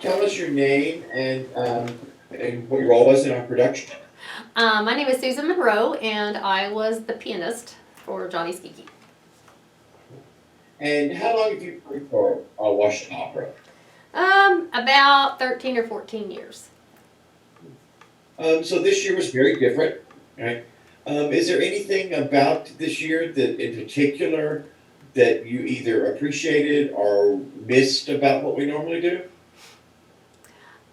tell us your name and what your role was in our production? My name is Susan Monroe, and I was the pianist for Gianni Schicchi. And how long have you worked for Washington Opera? About 13 or 14 years. So this year was very different, right? Is there anything about this year that, in particular, that you either appreciated or missed about what we normally do?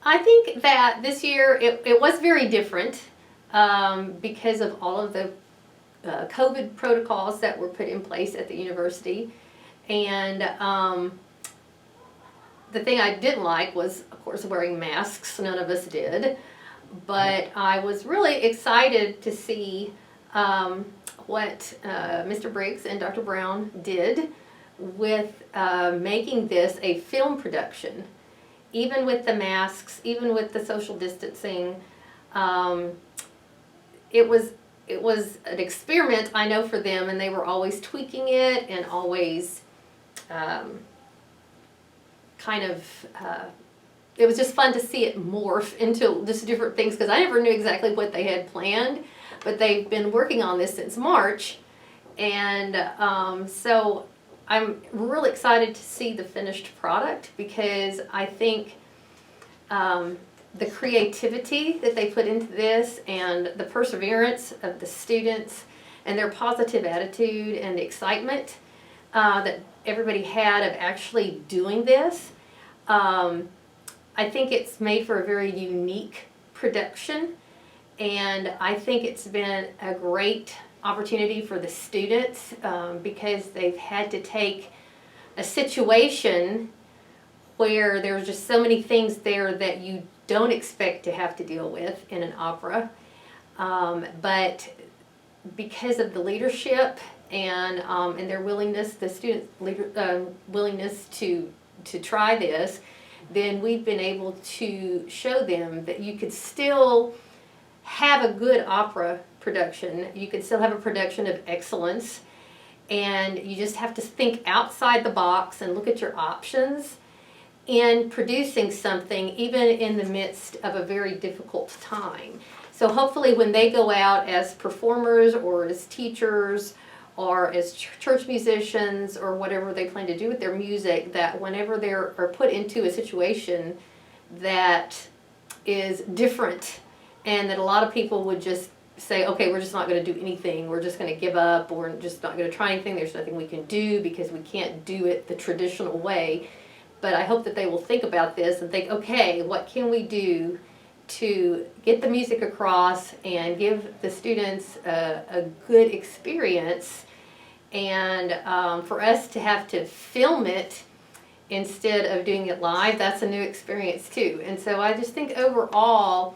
I think that this year it was very different because of all of the COVID protocols that were put in place at the university. And the thing I didn't like was, of course, wearing masks. None of us did. But I was really excited to see what Mr. Briggs and Dr. Brown did with making this a film production. Even with the masks, even with the social distancing, it was an experiment, I know, for them, and they were always tweaking it and always it was just fun to see it morph into just different things, because I never knew exactly what they had planned, but they've been working on this since March, and so I'm really excited to see the finished product, because I think the creativity that they put into this and the perseverance of the students and their positive attitude and the excitement that everybody had of actually doing this, I think it's made for a very unique production, and I think it's been a great opportunity for the students because they've had to take a situation where there's just so many things there that you don't expect to have to deal with in an opera, but because of the leadership and their willingness, the students' willingness to try this, then we've been able to show them that you could still have a good opera production. You could still have a production of excellence, and you just have to think outside the box and look at your options in producing something, even in the midst of a very difficult time. So hopefully when they go out as performers or as teachers or as church musicians or whatever they plan to do with their music, that whenever they're put into a situation that is different and that a lot of people would just say, okay, we're just not going to do anything, we're just going to give up, or we're just not going to try anything, there's nothing we can do because we can't do it the traditional way. But I hope that they will think about this and think, okay, what can we do to get the music across and give the students a good experience, and for us to have to film it instead of doing it live, that's a new experience too. And so I just think overall,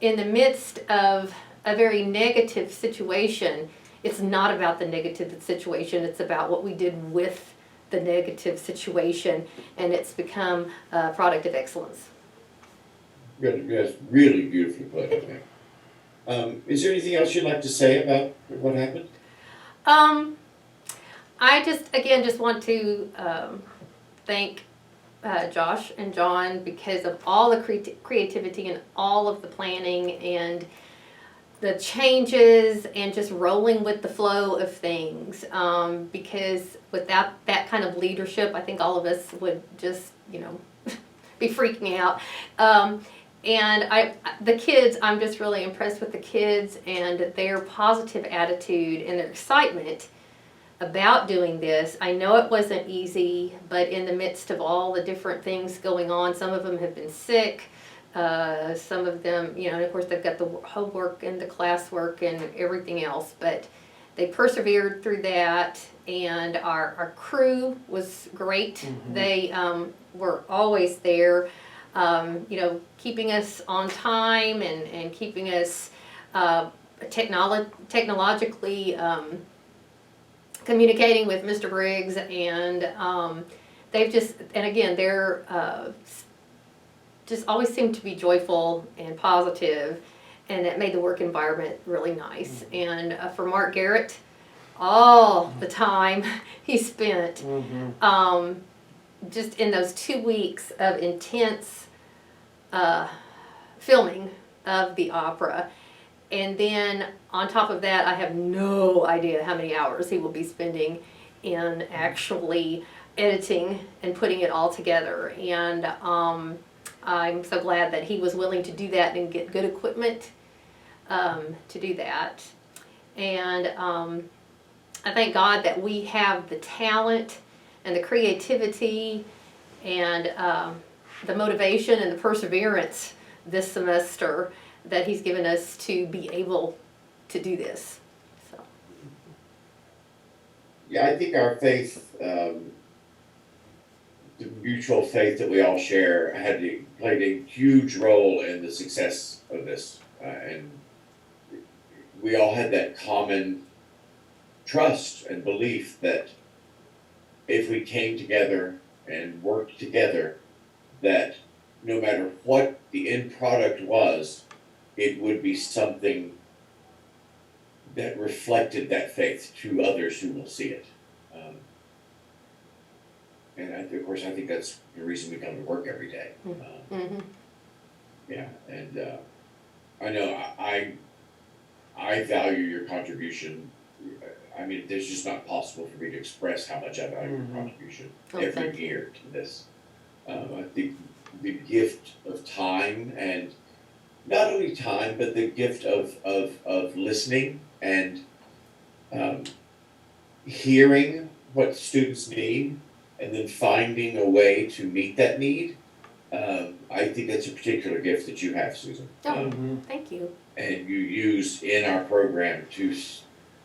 in the midst of a very negative situation, it's not about the negative situation, it's about what we did with the negative situation, and it's become a product of excellence. Good, yes, really beautifully put, I think. Is there anything else you'd like to say about what happened? I just want to thank Josh and John, because of all the creativity and all of the planning and the changes and just rolling with the flow of things, because without that kind of leadership, I think all of us would just, be freaking out. And the kids, I'm just really impressed with the kids and their positive attitude and their excitement about doing this. I know it wasn't easy, but in the midst of all the different things going on, some of them have been sick, some of them, and of course they've got the homework and the classwork and everything else, but they persevered through that, and our crew was great. Mm-hmm. They were always there, keeping us on time and keeping us technologically communicating with Mr. Briggs, and they're just always seemed to be joyful and positive, and it made the work environment really nice. Mm-hmm. And for Mark Garrett, all the time he spent just in those 2 weeks of intense filming of the opera. And then on top of that, I have no idea how many hours he will be spending in actually editing and putting it all together. And I'm so glad that he was willing to do that and get good equipment to do that. And I thank God that we have the talent and the creativity and the motivation and the perseverance this semester that he's given us to be able to do this. So. Yeah, I think our faith, the mutual faith that we all share, played a huge role in the success of this, and we all had that common trust and belief that if we came together and worked together, that no matter what the end product was, it would be something that reflected that faith to others who will see it. Of course, I think that's the reason we come to work every day. Yeah, and I know I value your contribution. I mean, it's just not possible for me to express how much I value your contribution every year to this. I think the gift of time, and not only time, but the gift of listening and hearing what students need, and then finding a way to meet that need. I think that's a particular gift that you have, Susan. Thank you. And you use in our program to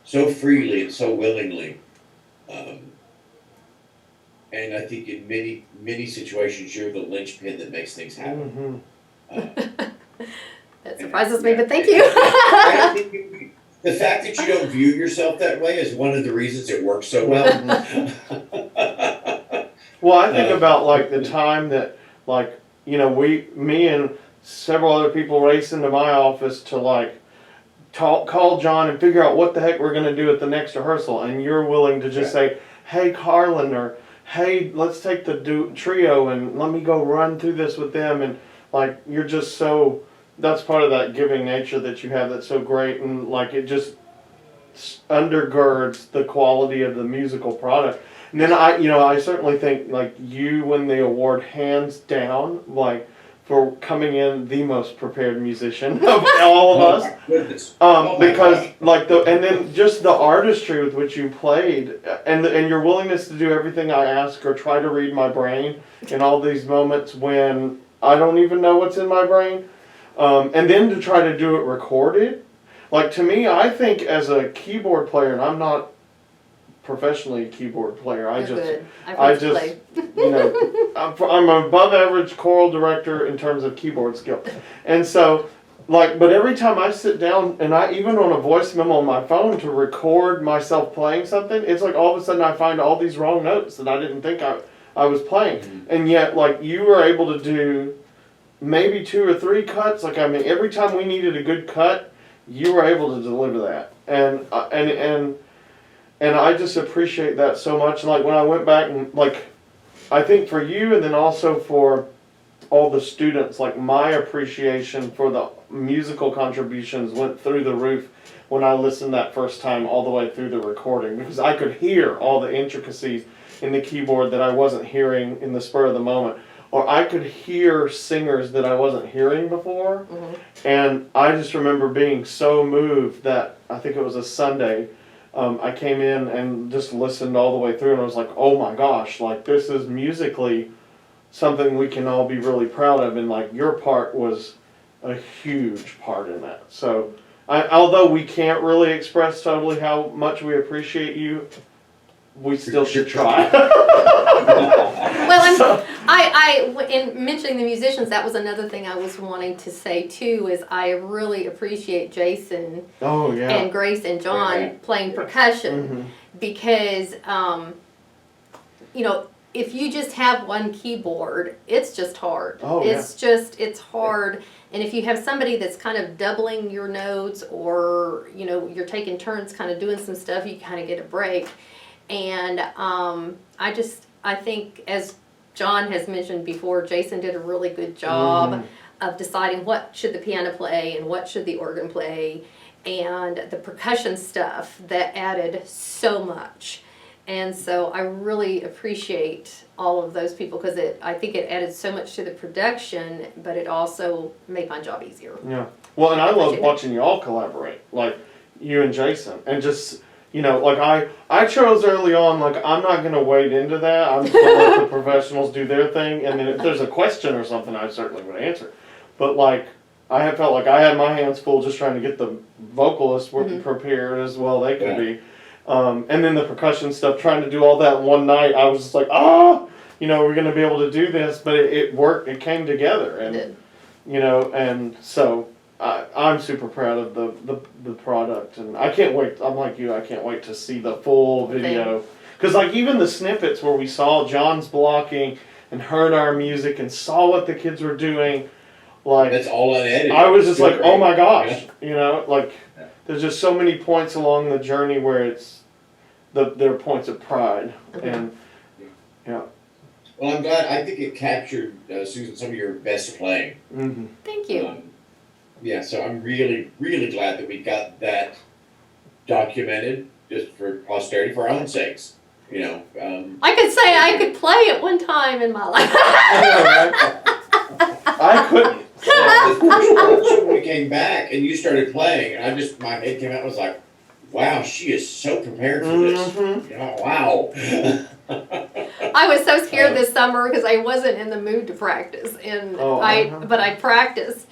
so freely and so willingly. And I think in many situations, you're the linchpin that makes things happen. That surprises me, but thank you. I think the fact that you don't view yourself that way is one of the reasons it works so well. Well, I think about like the time that, like, you know, me and several other people race into my office to like call John and figure out what the heck we're going to do at the next rehearsal, and you're willing to just say, hey, Carlin, or hey, let's take the trio and let me go run through this with them. And like, you're just so, that's part of that giving nature that you have that's so great, and like it just undergirds the quality of the musical product. And then I certainly think like you win the award hands down, like for coming in the most prepared musician of all of us. Goodness. Because like and then just the artistry with which you played, and your willingness to do everything I ask or try to read my brain in all these moments when I don't even know what's in my brain, and then to try to do it recorded. Like, to me, I think as a keyboard player, and I'm not professionally a keyboard player. I just, you know, I'm an above average choral director in terms of keyboard skill. And so, like, but every time I sit down, and I even on a voice memo on my phone to record myself playing something, it's like all of a sudden I find all these wrong notes that I didn't think I was playing. And yet, like, you were able to do maybe 2 or 3 cuts. Like, I mean, every time we needed a good cut, you were able to deliver that. And I just appreciate that so much. Like, when I went back and, like, I think for you and then also for all the students, like, my appreciation for the musical contributions went through the roof when I listened that first time all the way through the recording, because I could hear all the intricacies in the keyboard that I wasn't hearing in the spur of the moment. Or I could hear singers that I wasn't hearing before. And I just remember being so moved that, I think it was a Sunday, I came in and just listened all the way through, and I was like, oh my gosh, like, this is musically something we can all be really proud of, and like, your part was a huge part in that. So although we can't really express totally how much we appreciate you, we still should try. Well, in mentioning the musicians, that was another thing I was wanting to say too, is I really appreciate Jason and Grace and John playing percussion, because, you know, if you just have one keyboard, it's just hard. It's hard. And if you have somebody that's kind of doubling your notes, or, you know, you're taking turns kind of doing some stuff, you kind of get a break. And I think, as John has mentioned before, Jason did a really good job of deciding what should the piano play and what should the organ play, and the percussion stuff that added so much. And so I really appreciate all of those people, because I think it added so much to the production, but it also made my job easier. Yeah. Well, and I love watching y'all collaborate, like you and Jason, and just, you know, like I chose early on, like I'm not gonna wade into that. I'm just gonna let the professionals do their thing, and then if there's a question or something, I certainly would answer. But like I have felt like I had my hands full just trying to get the vocalists were prepared as well they could be. And then the percussion stuff, trying to do all that in one night, I was just like, you know, we're going to be able to do this, but it worked, it came together, and you know, and so I'm super proud of the product, and I can't wait. I'm like you, I can't wait to see the full video, because like even the snippets where we saw John's blocking and heard our music and saw what the kids were doing, like that's all unedited. I was just like, oh my gosh, you know, like there's just so many points along the journey where it's there are points of pride, and yeah. Well, I'm glad. I think it captured, Susan, some of your best playing. Mm-hmm. Thank you. Yeah, so I'm really, really glad that we got that documented, just for posterity, for our own sakes. You know. I could say I could play at one time in my life. I couldn't. So when we came back and you started playing, and my head came out and was like, wow, she is so prepared for this. You know, wow. I was so scared this summer because I wasn't in the mood to practice, and but I practiced,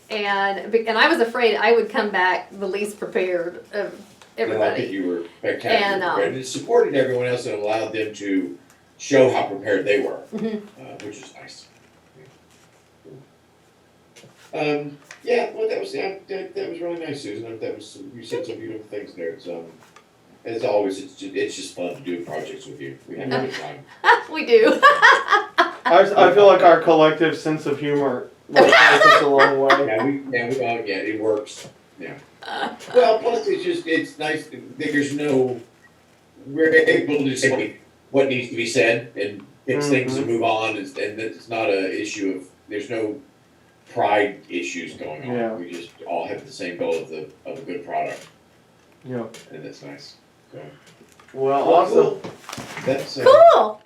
and I was afraid I would come back the least prepared of everybody. No, I think you were spectacularly prepared, and it supported everyone else and allowed them to show how prepared they were, which is nice. Yeah, well, that was really nice, Susan. You said some beautiful things there. It's, as always, it's just fun to do projects with you. We have a good time. We do. I feel like our collective sense of humor takes us a long way. Yeah, it works. Yeah. Well, plus it's nice. We're able to say what needs to be said and fix things and move on, and it's not an issue of, there's no pride issues going on. Yeah. We just all have the same goal of a good product. Yeah. And that's nice. So. Well, awesome. Cool. That's Cool.